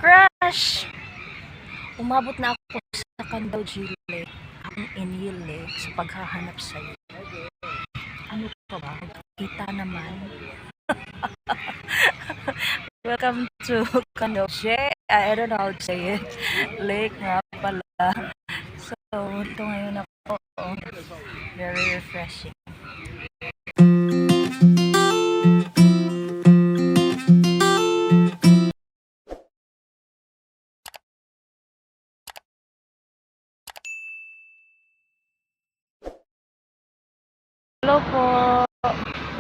Crush! Umabot na ako sa Candaw-G Lake, ang Inil Lake, sa paghahanap sa'yo. Ano ka ba? Kita naman. Welcome to Candaw-G. I don't know how to say it. Lake nga pala. So, ito ngayon ako. Very refreshing. Hello po.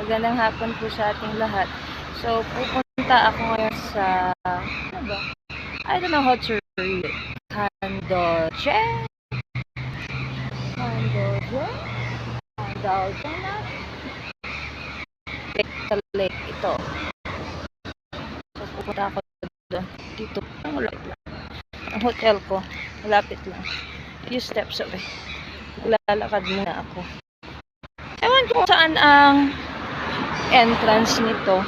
Magandang hapon po sa ating lahat. So, pupunta ako ngayon sa, ano ba? I don't know how to read it. Candaw-G? na? Lake, ito. So, pupunta ako doon. Dito. Malapit lang. Ang hotel ko, malapit lang. Few steps away. Maglalakad muna ako. Ewan ko saan ang entrance nito.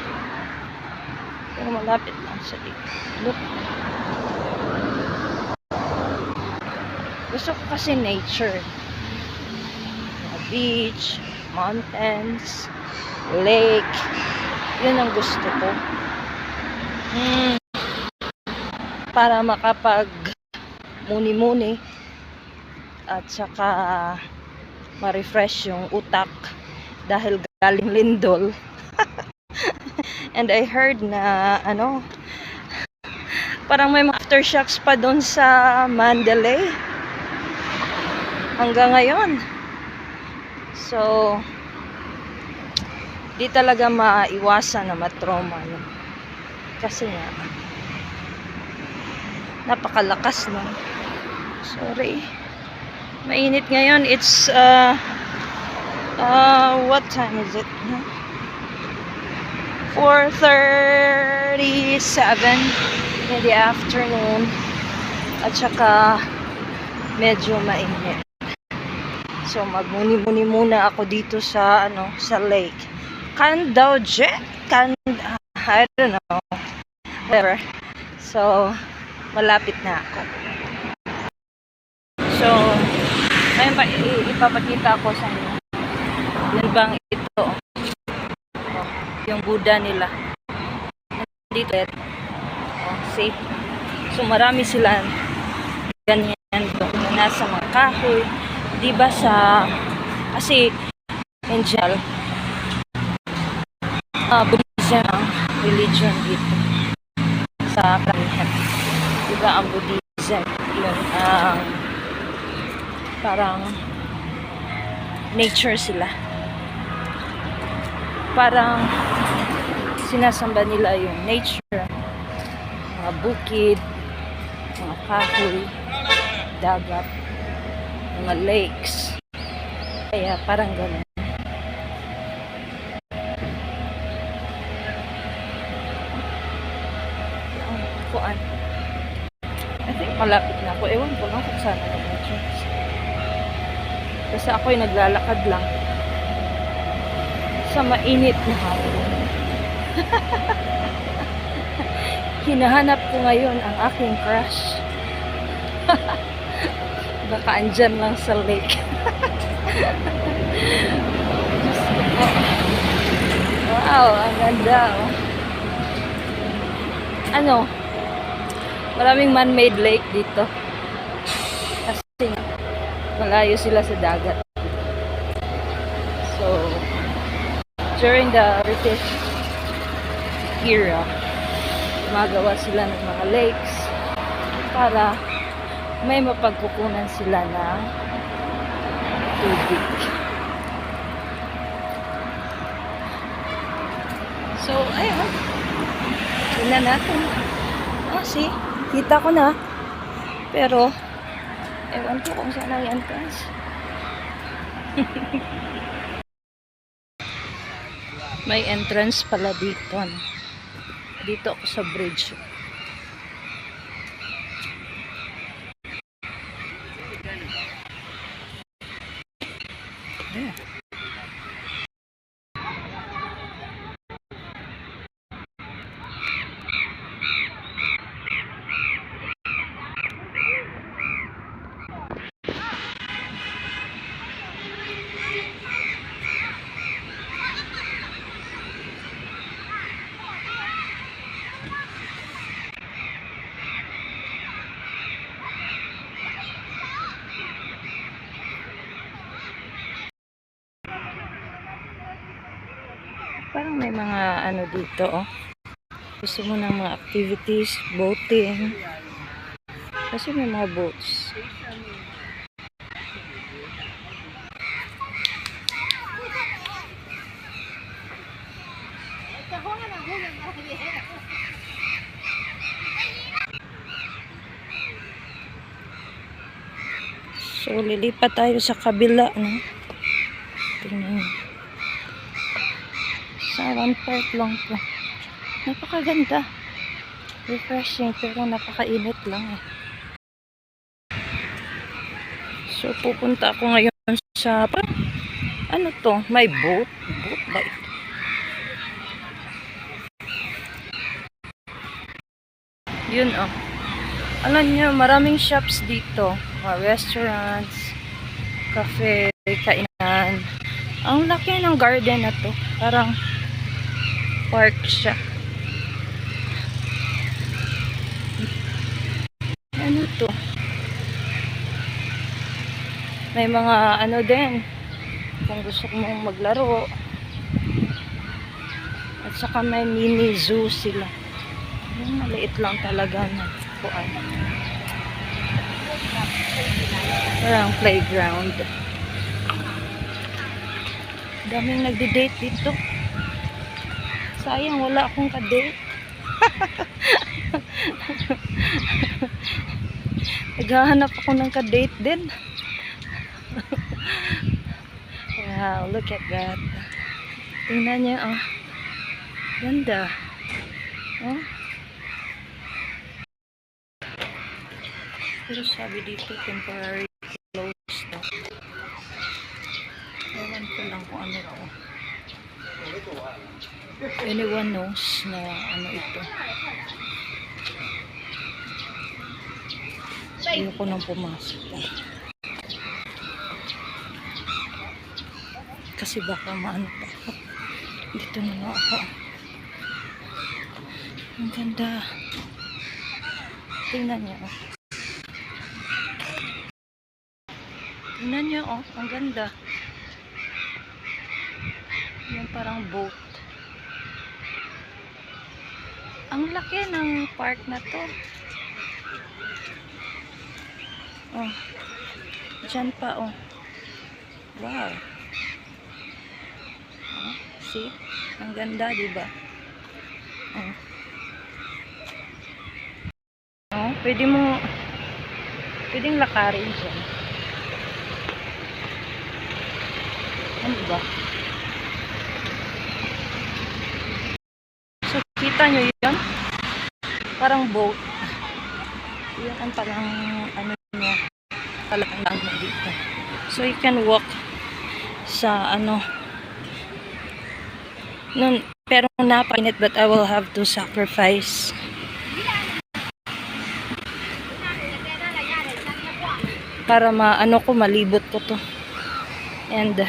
Pero malapit lang sa dito. Look. Gusto ko kasi nature. Beach, mountains, lake. Yun ang gusto ko. Para makapag muni-muni at saka ma-refresh yung utak dahil galing lindol. And I heard na parang may mga aftershocks pa doon sa Mandalay hanggang ngayon. So di talaga maiwasan na matrauma, no? Kasi nga napakalakas, no? Sorry, mainit ngayon. It's what time is it? 4:37 in the afternoon. At saka medyo mainit. So magmuni-muni muna ako dito sa sa lake. Candaw-G? I don't know. Whatever. So malapit na ako. So ngayon pa ipapakita ko sa inyo. Yan bang ito? Yung Buddha nila. Dito. See? So marami sila ganyan doon na nasa mga kahoy. Diba kasi in general Buddhism ang religion dito sa karamihan. Diba ang Buddhism yun parang nature sila. Parang sinasamba nila yung nature, mga bukid, mga kahoy, dagat, mga lakes. Kaya parang ganun. Ang kuan. I think malapit na ako. Ewan ko lang kung saan ang entrance. Kasi ako'y naglalakad lang sa mainit na hapon. Hinahanap ko ngayon ang aking crush. Baka andyan lang sa lake. Wow, ang ganda. Maraming man-made lake dito. Kasi malayo sila sa dagat. So during the British era, gumagawa sila ng mga lakes para may mapagkukunan sila ng tubig. So, ayun. Tingnan natin. See? Kita ko na. Pero, ewan ko kung saan ang entrance. May entrance pala dito. Dito ako sa bridge. Yeah. mga ano dito, oh. Gusto mo ng mga activities, boating. Kasi may mga boats. So, lilipat tayo sa kabila, no? Tingnan nyo. Sa one part lang po. Napakaganda. Refreshing, pero napakainit lang, eh. So, pupunta ako ngayon sa, ano to? May boat? Boat ba ito? Yun, oh. Alam nyo, maraming shops dito. Mga restaurants, cafe, kainan. Ang laki ng garden na to. Parang park siya. Ano to? May mga ano din. Kung gusto mong maglaro. At saka may mini zoo sila. Yung maliit lang talaga na kuan. Parang playground. Daming nagdi-date dito. Sayang wala akong ka-date. Naghahanap ako ng ka-date din. Wow, look at that. Tingnan niyo, oh. Ganda. Oh. Pero sabi dito, temporary closed to. Ewan ko lang kung ano to. Anyone knows na ano ito. Ayoko nang pumasok. Kasi baka maano pa ako. Dito na nga ako. Ang ganda. Tingnan niyo, oh. Tingnan niyo, oh. Ang ganda. Yung parang boat. Ang laki ng park na to. Oh. Diyan pa, oh. Wow. Oh, see? Ang ganda, diba? Oh. Oh, pwedeng lakarin dyan. Ano ba? So, kita nyo yun? Parang boat. Yan ang parang ano niya. Talagang lang dito. So, you can walk sa ano. Pero napainit, but I will have to sacrifice. Para malibot ko to. And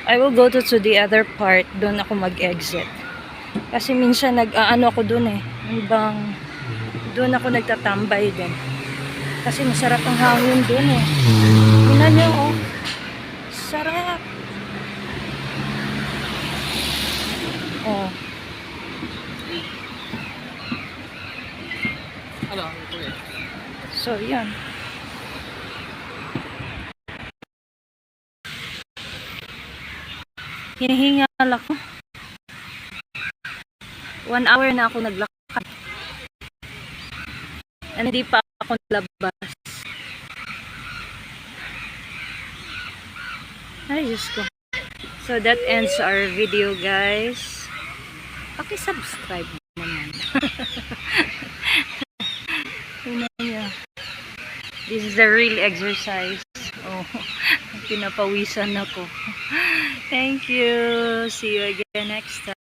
I will go to the other part. Doon ako mag-exit. Kasi minsan ako doon, eh. Doon ako nagtatambay din. Kasi masarap ang hangin doon, eh. Tingnan nyo, oh. Sarap. Oh. So, yan. Hinihingal ako. 1 hour na ako naglakad. And hindi pa ako nalabas. Ay, Diyos ko. So, that ends our video, guys. Paki-subscribe naman. Tingnan niyo. This is the real exercise. Oh, pinapawisan ako. Thank you. See you again next time.